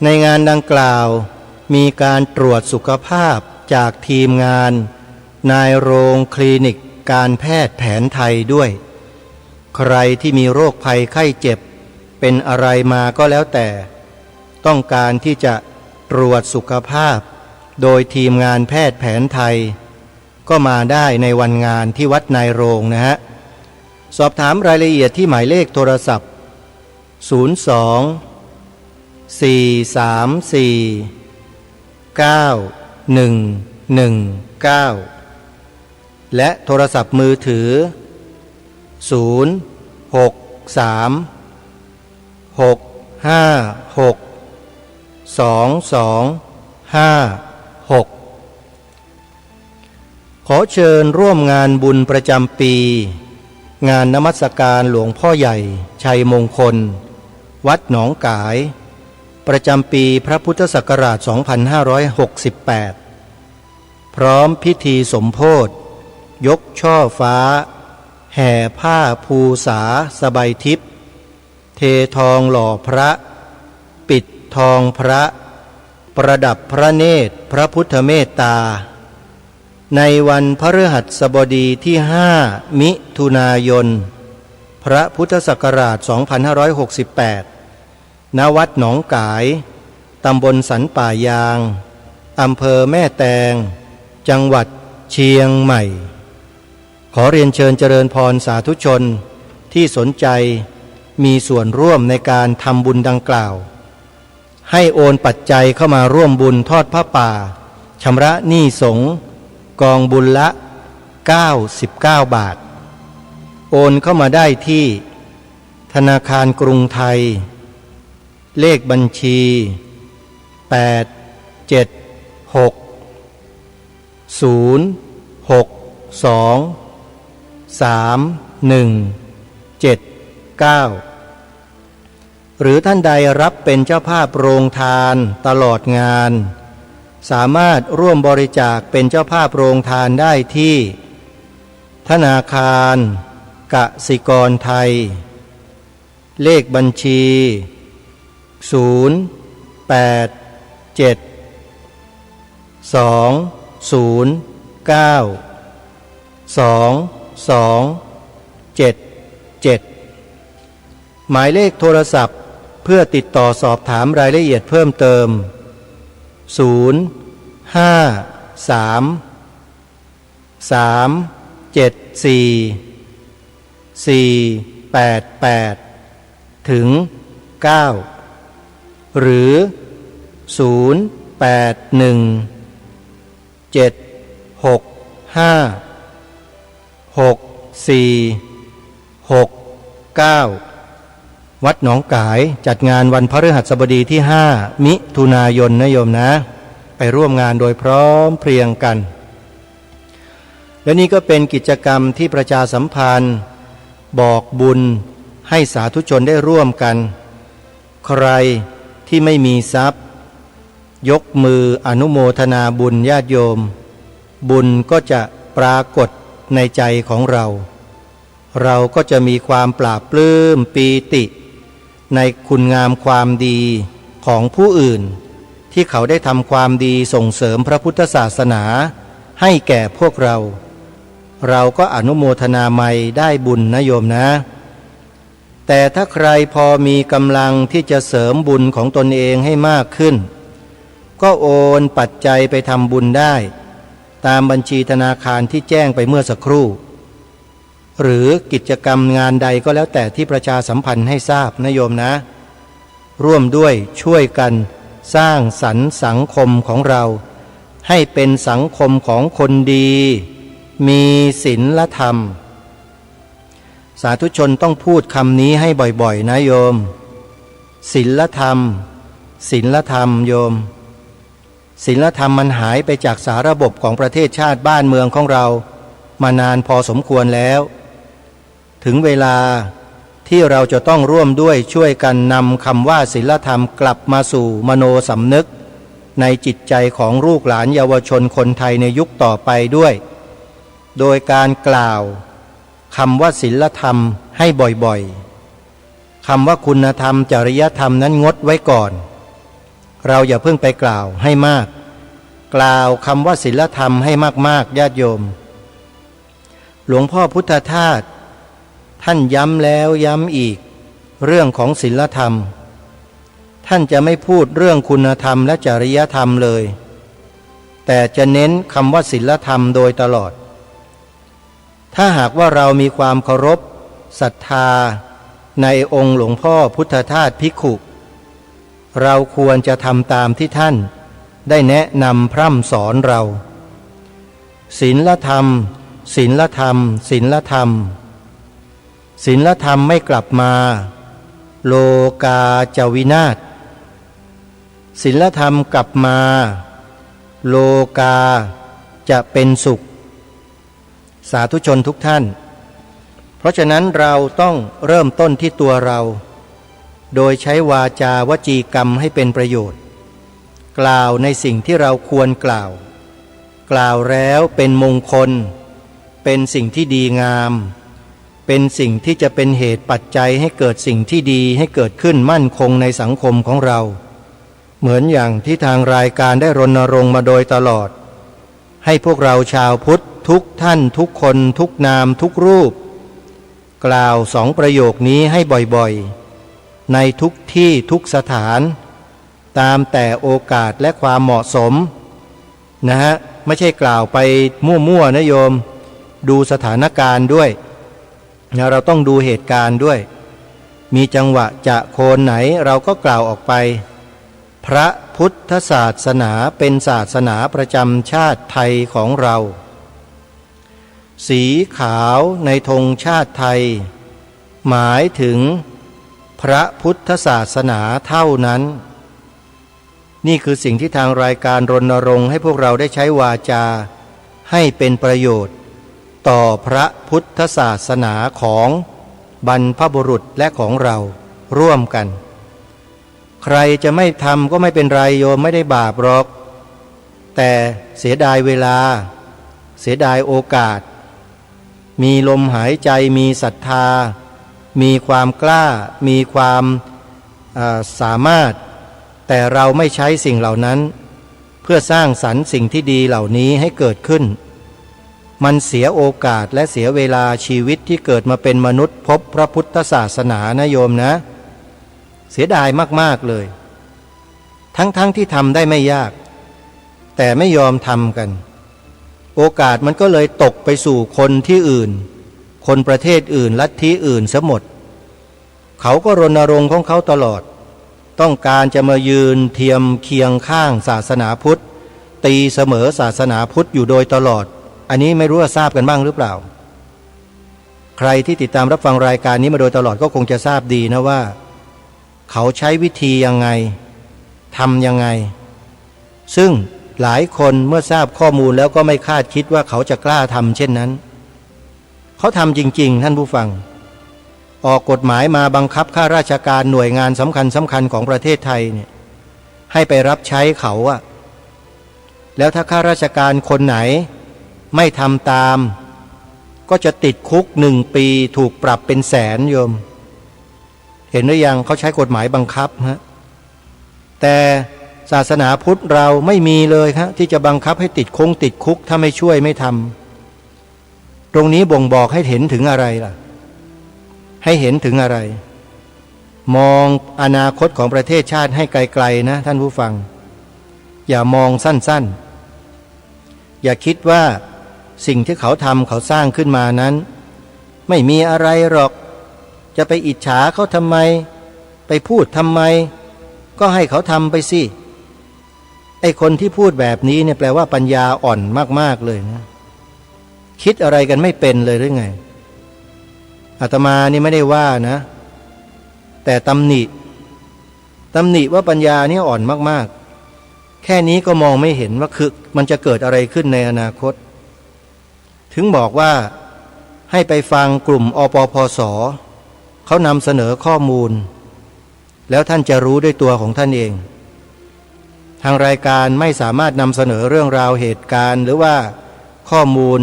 ในงานดังกล่าวมีการตรวจสุขภาพจากทีมงานนายโรงคลินิกการแพทย์แผนไทยด้วยใครที่มีโรคภัยไข้เจ็บเป็นอะไรมาก็แล้วแต่ต้องการที่จะตรวจสุขภาพโดยทีมงานแพทย์แผนไทยก็มาได้ในวันงานที่วัดนายโรงนะฮะสอบถามรายละเอียดที่หมายเลขโทรศัพท์02-434-9119และโทรศัพท์มือถือ063-656-2256ขอเชิญร่วมงานบุญประจำปีงานนมัสการหลวงพ่อใหญ่ชัยมงคลวัดหนองกายประจำปีพระพุทธศักราช 2568 พร้อมพิธีสมโภชยกช่อฟ้าแห่ผ้าภูษาสบายทิพย์เททองหล่อพระปิดทองพระประดับพระเนตรพระพุทธเมตตาในวันพฤหัสบดีที่5 มิถุนายนพระพุทธศักราช 2568 ณ วัดหนองกายตำบลสันป่ายางอำเภอแม่แตงจังหวัดเชียงใหม่ขอเรียนเชิญเจริญพรสาธุชนที่สนใจมีส่วนร่วมในการทำบุญดังกล่าวให้โอนปัจจัยเข้ามาร่วมบุญทอดผ้าป่าชำระหนี้สงฆ์กองบุญละ 99 บาทโอนเข้ามาได้ที่ธนาคารกรุงไทยเลขบัญชี8763179หรือท่านใดรับเป็นเจ้าภาพโรงทานตลอดงานสามารถร่วมบริจาคเป็นเจ้าภาพโรงทานได้ที่ธนาคารกสิกรไทยเลขบัญชี087-209-2277หมายเลขโทรศัพท์เพื่อติดต่อสอบถามรายละเอียดเพิ่มเติม053-374-488ถึง9หรือ0817656469วัดหนองกายจัดงานวันพฤหัสบดีที่5มิถุนายนนะโยมนะไปร่วมงานโดยพร้อมเพรียงกันและนี่ก็เป็นกิจกรรมที่ประชาสัมพันธ์บอกบุญให้สาธุชนได้ร่วมกันใครที่ไม่มีทรัพย์ยกมืออนุโมทนาบุญญาติโยมบุญก็จะปรากฏในใจของเราเราก็จะมีความปราบปลื้มปีติในคุณงามความดีของผู้อื่นที่เขาได้ทำความดีส่งเสริมพระพุทธศาสนาให้แก่พวกเราเราก็อนุโมทนาไมได้บุญนะโยมนะแต่ถ้าใครพอมีกำลังที่จะเสริมบุญของตนเองให้มากขึ้นก็โอนปัจจัยไปทำบุญได้ตามบัญชีธนาคารที่แจ้งไปเมื่อสักครู่หรือกิจกรรมงานใดก็แล้วแต่ที่ประชาสัมพันธ์ให้ทราบนะโยมนะร่วมด้วยช่วยกันสร้างสรรค์สังคมของเราให้เป็นสังคมของคนดีมีศีลธรรมสาธุชนต้องพูดคำนี้ให้บ่อยๆนะโยมศีลธรรมศีลธรรมโยมศีลธรรมมันหายไปจากสาระบบของประเทศชาติบ้านเมืองของเรามานานพอสมควรแล้วถึงเวลาที่เราจะต้องร่วมด้วยช่วยกันนำคำว่าศีลธรรมกลับมาสู่มโนสำนึกในจิตใจของลูกหลานเยาวชนคนไทยในยุคต่อไปด้วยโดยการกล่าวคำว่าศีลธรรมให้บ่อยๆคำว่าคุณธรรมจริยธรรมนั้นงดไว้ก่อนเราอย่าเพิ่งไปกล่าวให้มากกล่าวคำว่าศีลธรรมให้มากๆญาติโยมหลวงพ่อพุทธทาสท่านย้ำแล้วย้ำอีกเรื่องของศีลธรรมท่านจะไม่พูดเรื่องคุณธรรมและจริยธรรมเลยแต่จะเน้นคำว่าศีลธรรมโดยตลอดถ้าหากว่าเรามีความเคารพศรัทธาในองค์หลวงพ่อพุทธทาสภิกขุเราควรจะทำตามที่ท่านได้แนะนำพร่ำสอนเราศีลธรรมศีลธรรมศีลธรรมศีลธรรมไม่กลับมาโลกาจะวินาศศีลธรรมกลับมาโลกาจะเป็นสุขสาธุชนทุกท่านเพราะฉะนั้นเราต้องเริ่มต้นที่ตัวเราโดยใช้วาจาวจีกรรมให้เป็นประโยชน์กล่าวในสิ่งที่เราควรกล่าวกล่าวแล้วเป็นมงคลเป็นสิ่งที่ดีงามเป็นสิ่งที่จะเป็นเหตุปัจจัยให้เกิดสิ่งที่ดีให้เกิดขึ้นมั่นคงในสังคมของเราเหมือนอย่างที่ทางรายการได้รณรงค์มาโดยตลอดให้พวกเราชาวพุทธทุกท่านทุกคนทุกนามทุกรูปกล่าวสองประโยคนี้ให้บ่อยๆในทุกที่ทุกสถานตามแต่โอกาสและความเหมาะสมนะฮะไม่ใช่กล่าวไปมั่วๆนะโยมดูสถานการณ์ด้วยนะเราต้องดูเหตุการณ์ด้วยมีจังหวะจะโคนไหนเราก็กล่าวออกไปพระพุทธศาสนาเป็นศาสนาประจำชาติไทยของเรา สีขาวในธงชาติไทยหมายถึงพระพุทธศาสนาเท่านั้นนี่คือสิ่งที่ทางรายการรณรงค์ให้พวกเราได้ใช้วาจาให้เป็นประโยชน์ต่อพระพุทธศาสนาของบรรพบุรุษและของเราร่วมกันใครจะไม่ทำก็ไม่เป็นไรโยมไม่ได้บาปหรอกแต่เสียดายเวลาเสียดายโอกาสมีลมหายใจมีศรัทธามีความกล้ามีความสามารถแต่เราไม่ใช้สิ่งเหล่านั้นเพื่อสร้างสรรค์สิ่งที่ดีเหล่านี้ให้เกิดขึ้นมันเสียโอกาสและเสียเวลาชีวิตที่เกิดมาเป็นมนุษย์พบพระพุทธศาสนานะโยมนะเสียดายมากๆเลยทั้งที่ทำได้ไม่ยากแต่ไม่ยอมทำกันโอกาสมันก็เลยตกไปสู่คนที่อื่นคนประเทศอื่นลัทธิอื่นซะหมดเขาก็รณรงค์ของเขาตลอดต้องการจะมายืนเทียมเคียงข้างศาสนาพุทธตีเสมอศาสนาพุทธอยู่โดยตลอดอันนี้ไม่รู้ว่าทราบกันบ้างหรือเปล่าใครที่ติดตามรับฟังรายการนี้มาโดยตลอดก็คงจะทราบดีนะว่าเขาใช้วิธียังไงทำยังไงซึ่งหลายคนเมื่อทราบข้อมูลแล้วก็ไม่คาดคิดว่าเขาจะกล้าทำเช่นนั้นเขาทำจริงๆท่านผู้ฟังออกกฎหมายมาบังคับข้าราชการหน่วยงานสำคัญของประเทศไทยเนี่ยให้ไปรับใช้เขาอะแล้วถ้าข้าราชการคนไหนไม่ทำตามก็จะติดคุก1 ปีถูกปรับเป็นแสนโยมเห็นหรือยังเขาใช้กฎหมายบังคับฮะแต่ศาสนาพุทธเราไม่มีเลยครับที่จะบังคับให้ติดคุกถ้าไม่ช่วยไม่ทำตรงนี้บ่งบอกให้เห็นถึงอะไรล่ะให้เห็นถึงอะไรมองอนาคตของประเทศชาติให้ไกลๆนะท่านผู้ฟังอย่ามองสั้นๆอย่าคิดว่าสิ่งที่เขาทำเขาสร้างขึ้นมานั้นไม่มีอะไรหรอกจะไปอิจฉาเขาทำไมไปพูดทำไมก็ให้เขาทำไปสิไอ้คนที่พูดแบบนี้เนี่ยแปลว่าปัญญาอ่อนมากๆเลยนะคิดอะไรกันไม่เป็นเลยหรือไงอาตมานี่ไม่ได้ว่านะแต่ตำหนิว่าปัญญานี่อ่อนมากๆแค่นี้ก็มองไม่เห็นว่าคือมันจะเกิดอะไรขึ้นในอนาคตถึงบอกว่าให้ไปฟังกลุ่มอปพสเขานำเสนอข้อมูลแล้วท่านจะรู้ด้วยตัวของท่านเองทางรายการไม่สามารถนำเสนอเรื่องราวเหตุการณ์หรือว่าข้อมูล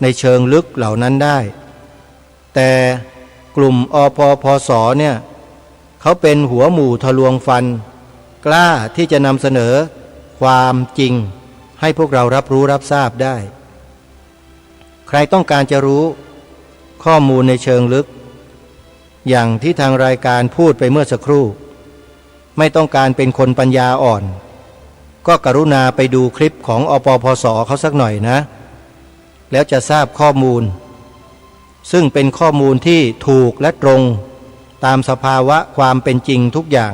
ในเชิงลึกเหล่านั้นได้แต่กลุ่มอปพสเนี่ยเขาเป็นหัวหมู่ทะลวงฟันกล้าที่จะนำเสนอความจริงให้พวกเรารับรู้รับทราบได้ใครต้องการจะรู้ข้อมูลในเชิงลึกอย่างที่ทางรายการพูดไปเมื่อสักครู่ไม่ต้องการเป็นคนปัญญาอ่อนก็กรุณาไปดูคลิปของอปพสเขาสักหน่อยนะแล้วจะทราบข้อมูลซึ่งเป็นข้อมูลที่ถูกและตรงตามสภาวะความเป็นจริงทุกอย่าง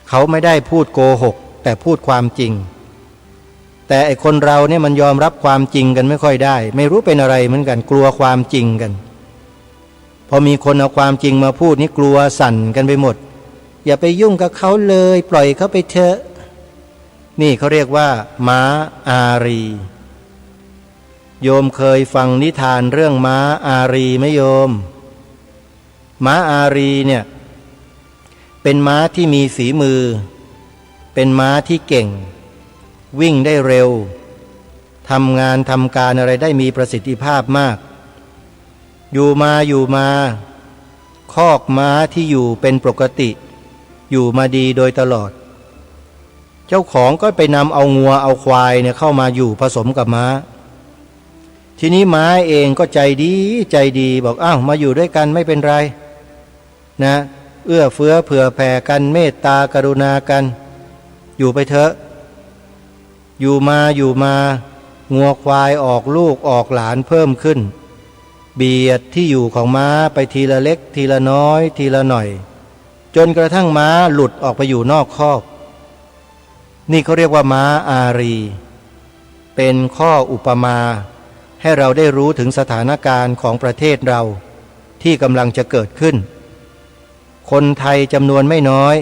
เขาไม่ได้พูดโกหกแต่พูดความจริงแต่ไอคนเราเนี่ยมันยอมรับความจริงกันไม่ค่อยได้ไม่รู้เป็นอะไรเหมือนกันกลัวความจริงกันพอมีคนเอาความจริงมาพูดนี่กลัวสั่นกันไปหมดอย่าไปยุ่งกับเขาเลยปล่อยเขาไปเถอะนี่เขาเรียกว่าม้าอารีโยมเคยฟังนิทานเรื่องม้าอารีไหมโยมม้าอารีเนี่ยเป็นม้าที่มีฝีมือเป็นม้าที่เก่งวิ่งได้เร็วทำงานทำการอะไรได้มีประสิทธิภาพมากอยู่มาคอกม้าที่อยู่เป็นปกติอยู่มาดีโดยตลอดเจ้าของก็ไปนำเอางัวเอาควายเนี่ยเข้ามาอยู่ผสมกับม้าทีนี้ม้าเองก็ใจดีบอกอ้าวมาอยู่ด้วยกันไม่เป็นไรนะเอื้อเฟื้อเผื่อแผ่กันเมตตากรุณากันอยู่ไปเถอะอยู่มางัวควายออกลูกออกหลานเพิ่มขึ้นเบียดที่อยู่ของม้าไปทีละเล็กทีละน้อยทีละหน่อยจนกระทั่งม้าหลุดออกไปอยู่นอกคอกนี่เขาเรียกว่าม้าอารีเป็นข้ออุปมา ให้เราได้รู้ถึงสถานการณ์ของประเทศเราที่กำลังจะเกิดขึ้นคนไทยจำนวนไม่น้อย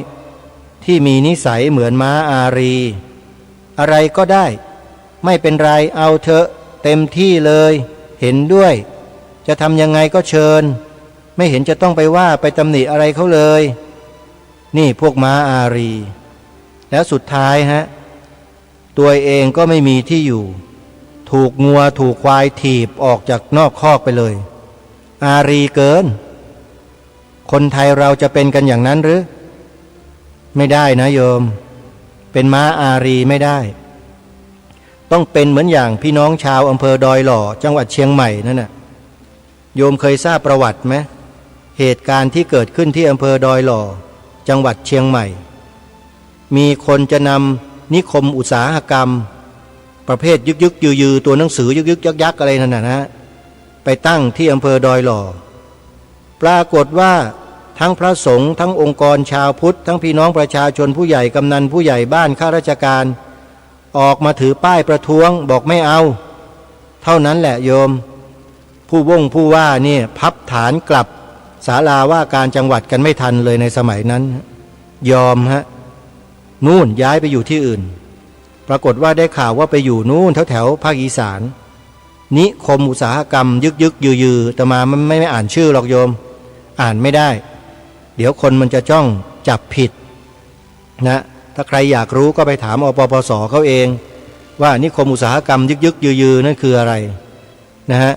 ที่มีนิสัยเหมือนม้าอารีอะไรก็ได้ไม่เป็นไรเอาเถอะเต็มที่เลยเห็นด้วยจะทำยังไงก็เชิญไม่เห็นจะต้องไปว่าไปตำหนิอะไรเขาเลยนี่พวกม้าอารีแล้วสุดท้ายตัวเองก็ไม่มีที่อยู่ถูกงัวถูกควายถีบออกจากนอกคอกไปเลยอารีเกินคนไทยเราจะเป็นกันอย่างนั้นหรือไม่ได้นะโยมเป็นม้าอารีไม่ได้ต้องเป็นเหมือนอย่างพี่น้องชาวอำเภอดอยหล่อจังหวัดเชียงใหม่นั่นน่ะโยมเคยทราบประวัติไหมเหตุการณ์ที่เกิดขึ้นที่อำเภอดอยหล่อจังหวัดเชียงใหม่มีคนจะนำนิคมอุตสาหกรรมประเภทยึกยือตัวหนังสือยึกยักอะไรนั่นนะไปตั้งที่อำเภอดอยหล่อปรากฏว่าทั้งพระสงฆ์ทั้งองค์กรชาวพุทธทั้งพี่น้องประชาชนผู้ใหญ่กำนันผู้ใหญ่บ้านข้าราชการออกมาถือป้ายประท้วงบอกไม่เอาเท่านั้นแหละโยมผู้ว่าเนี่ยพับฐานกลับศาลาว่าการจังหวัดกันไม่ทันเลยในสมัยนั้นยอมนู่นย้ายไปอยู่ที่อื่นปรากฏว่าได้ข่าวว่าไปอยู่นู่นแถวภาคอีสานนิคมอุตสาหกรรมยึกยือแต่มาไม่อ่านชื่อหรอกโยมอ่านไม่ได้เดี๋ยวคนมันจะจ้องจับผิดนะถ้าใครอยากรู้ก็ไปถามอปปสเขาเองว่านิคมอุตสาหกรรมยึกยือนั่นคืออะไรนะ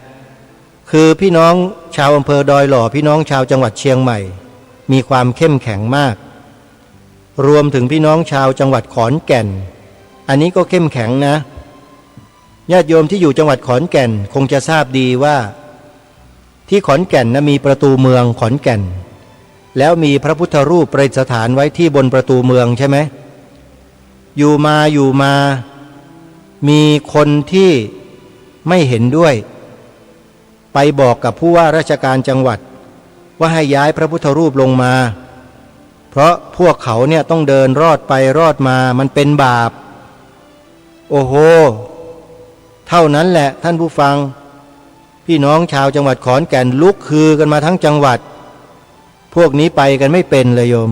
คือพี่น้องชาวอำเภอดอยหล่อพี่น้องชาวจังหวัดเชียงใหม่มีความเข้มแข็งมากรวมถึงพี่น้องชาวจังหวัดขอนแก่นอันนี้ก็เข้มแข็งนะญาติโยมที่อยู่จังหวัดขอนแก่นคงจะทราบดีว่าที่ขอนแก่นนะมีประตูเมืองขอนแก่นแล้วมีพระพุทธรูปประดิษฐานไว้ที่บนประตูเมืองใช่ไหมอยู่มามีคนที่ไม่เห็นด้วยไปบอกกับผู้ว่าราชการจังหวัดว่าให้ย้ายพระพุทธรูปลงมาเพราะพวกเขาเนี่ยต้องเดินรอดไปรอดมามันเป็นบาปโอ้โหเท่านั้นแหละท่านผู้ฟังพี่น้องชาวจังหวัดขอนแก่นลุกฮือกันมาทั้งจังหวัดพวกนี้ไปกันไม่เป็นเลยโยม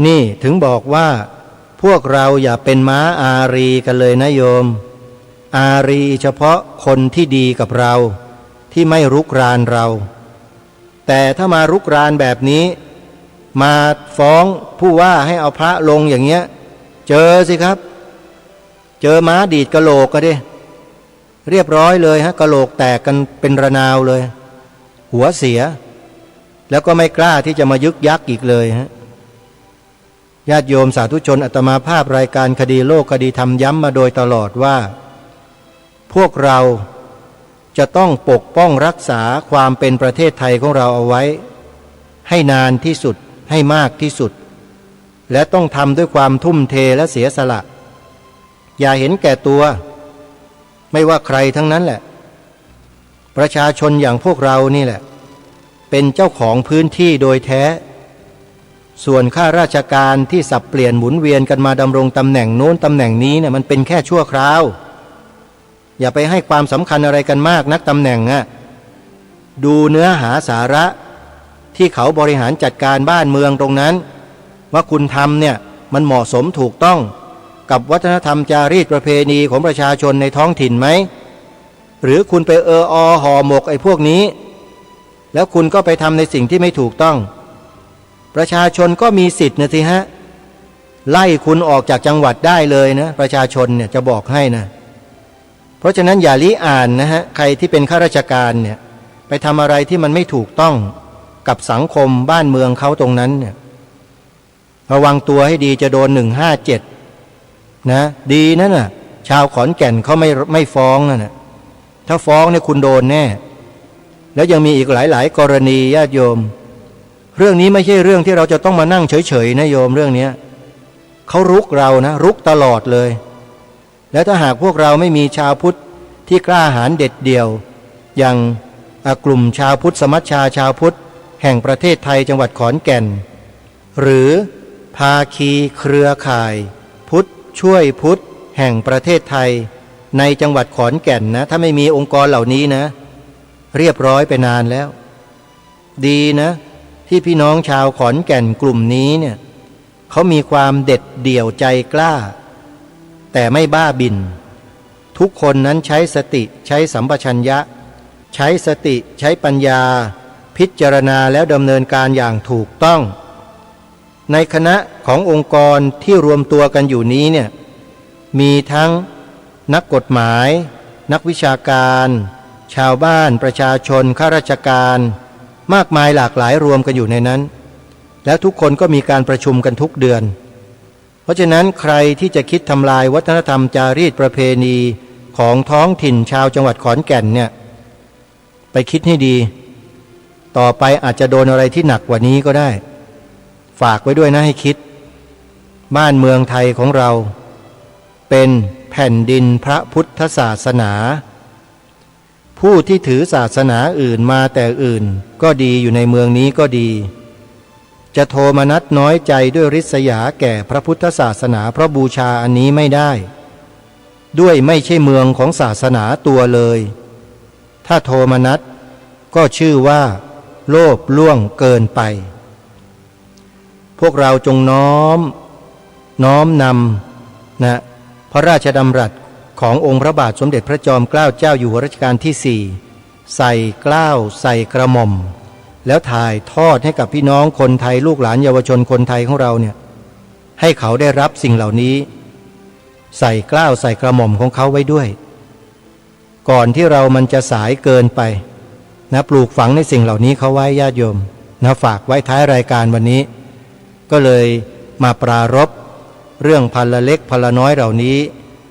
นี่ถึงบอกว่าพวกเราอย่าเป็นม้าอารีกันเลยนะโยมอารีเฉพาะคนที่ดีกับเราที่ไม่รุกรานเราแต่ถ้ามารุกรานแบบนี้มาฟ้องผู้ว่าให้เอาพระลงอย่างเงี้ยเจอสิครับเจอม้าดีดกะโหลกก็ดิเรียบร้อยเลยกะโหลกแตกกันเป็นระนาวเลยหัวเสียแล้วก็ไม่กล้าที่จะมายึกยักอีกเลยญาติโยมสาธุชนอาตมาภาพรายการคดีโลกคดีธรรมย้ำมาโดยตลอดว่าพวกเราจะต้องปกป้องรักษาความเป็นประเทศไทยของเราเอาไว้ให้นานที่สุดให้มากที่สุดและต้องทำด้วยความทุ่มเทและเสียสละอย่าเห็นแก่ตัวไม่ว่าใครทั้งนั้นแหละประชาชนอย่างพวกเรานี่แหละเป็นเจ้าของพื้นที่โดยแท้ส่วนข้าราชการที่สับเปลี่ยนหมุนเวียนกันมาดำรงตำแหน่งโน้นตำแหน่งนี้เนี่ยมันเป็นแค่ชั่วคราวอย่าไปให้ความสำคัญอะไรกันมากนักตำแหน่งดูเนื้อหาสาระที่เขาบริหารจัดการบ้านเมืองตรงนั้นว่าคุณทำเนี่ยมันเหมาะสมถูกต้องกับวัฒนธรรมจารีตประเพณีของประชาชนในท้องถิ่นไหมหรือคุณไปห่อหมกไอ้พวกนี้แล้วคุณก็ไปทำในสิ่งที่ไม่ถูกต้องประชาชนก็มีสิทธิ์นะสิไล่คุณออกจากจังหวัดได้เลยนะประชาชนเนี่ยจะบอกให้นะเพราะฉะนั้นอย่าลี้อ่านใครที่เป็นข้าราชการเนี่ยไปทำอะไรที่มันไม่ถูกต้องกับสังคมบ้านเมืองเขาตรงนั้นเนี่ยระวังตัวให้ดีจะโดน157นะดีนั่นน่ะชาวขอนแก่นเขาไม่ฟ้องนั่นน่ะถ้าฟ้องเนี่ยคุณโดนแน่แล้วยังมีอีกหลายกรณีญาติโยมเรื่องนี้ไม่ใช่เรื่องที่เราจะต้องมานั่งเฉยๆนะโยมเรื่องนี้เขารุกเรานะรุกตลอดเลยและถ้าหากพวกเราไม่มีชาวพุทธที่กล้าหาญเด็ดเดี่ยวอย่างกลุ่มชาวพุทธสมัชชาชาวพุทธแห่งประเทศไทยจังหวัดขอนแก่นหรือภาคีเครือข่ายพุทธช่วยพุทธแห่งประเทศไทย ในจังหวัดขอนแก่นนะถ้าไม่มีองค์กรเหล่านี้นะเรียบร้อยไปนานแล้วดีนะที่พี่น้องชาวขอนแก่นกลุ่มนี้เนี่ยเขามีความเด็ดเดี่ยวใจกล้าแต่ไม่บ้าบินทุกคนนั้นใช้สติใช้สัมปชัญญะใช้สติใช้ปัญญาพิจารณาแล้วดำเนินการอย่างถูกต้องในคณะขององค์กรที่รวมตัวกันอยู่นี้เนี่ยมีทั้งนักกฎหมายนักวิชาการชาวบ้านประชาชนข้าราชการมากมายหลากหลายรวมกันอยู่ในนั้นแล้วทุกคนก็มีการประชุมกันทุกเดือนเพราะฉะนั้นใครที่จะคิดทำลายวัฒนธรรมจารีตประเพณีของท้องถิ่นชาวจังหวัดขอนแก่นเนี่ยไปคิดให้ดีต่อไปอาจจะโดนอะไรที่หนักกว่านี้ก็ได้ฝากไว้ด้วยนะให้คิดบ้านเมืองไทยของเราเป็นแผ่นดินพระพุทธศาสนาผู้ที่ถือศาสนาอื่นมาแต่อื่นก็ดีอยู่ในเมืองนี้ก็ดีจะโทมนัสน้อยใจด้วยริษยาแก่พระพุทธศาสนาเพราะบูชาอันนี้ไม่ได้ด้วยไม่ใช่เมืองของศาสนาตัวเลยถ้าโทมนัสก็ชื่อว่าโลภล่วงเกินไปพวกเราจงน้อมนำนะพระราชดำรัสขององค์พระบาทสมเด็จพระจอมเกล้าเจ้าอยู่หัวรัชกาลที่4ใส่เกล้าใส่กระหม่อมแล้วถ่ายทอดให้กับพี่น้องคนไทยลูกหลานเยาวชนคนไทยของเราเนี่ยให้เขาได้รับสิ่งเหล่านี้ใส่เกล้าใส่กระหม่อมของเขาไว้ด้วยก่อนที่เรามันจะสายเกินไปนะปลูกฝังในสิ่งเหล่านี้เขาไว้ญาติโยมนะฝากไว้ท้ายรายการวันนี้ก็เลยมาปรารภเรื่องพันละเล็กพันละน้อยเหล่านี้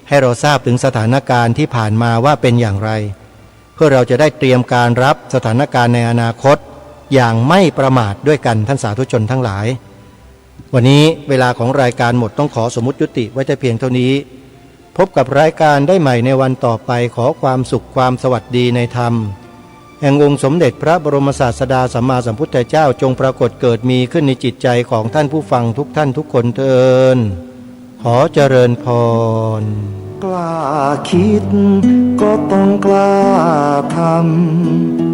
ให้เราทราบถึงสถานการณ์ที่ผ่านมาว่าเป็นอย่างไรเพื่อเราจะได้เตรียมการรับสถานการณ์ในอนาคตอย่างไม่ประมาทด้วยกันท่านสาธุชนทั้งหลายวันนี้เวลาของรายการหมดต้องขอสมมุติยุติไว้แต่เพียงเท่านี้พบกับรายการได้ใหม่ในวันต่อไปขอความสุขความสวัสดีในธรรมแห่งองค์สมเด็จพระบรมศาสดาสัมมาสัมพุทธเจ้าจงปรากฏเกิดมีขึ้นในจิตใจของท่านผู้ฟังทุกท่านทุกคนเถิดขอเจริญพรกล้าคิดก็ต้องกล้าทำ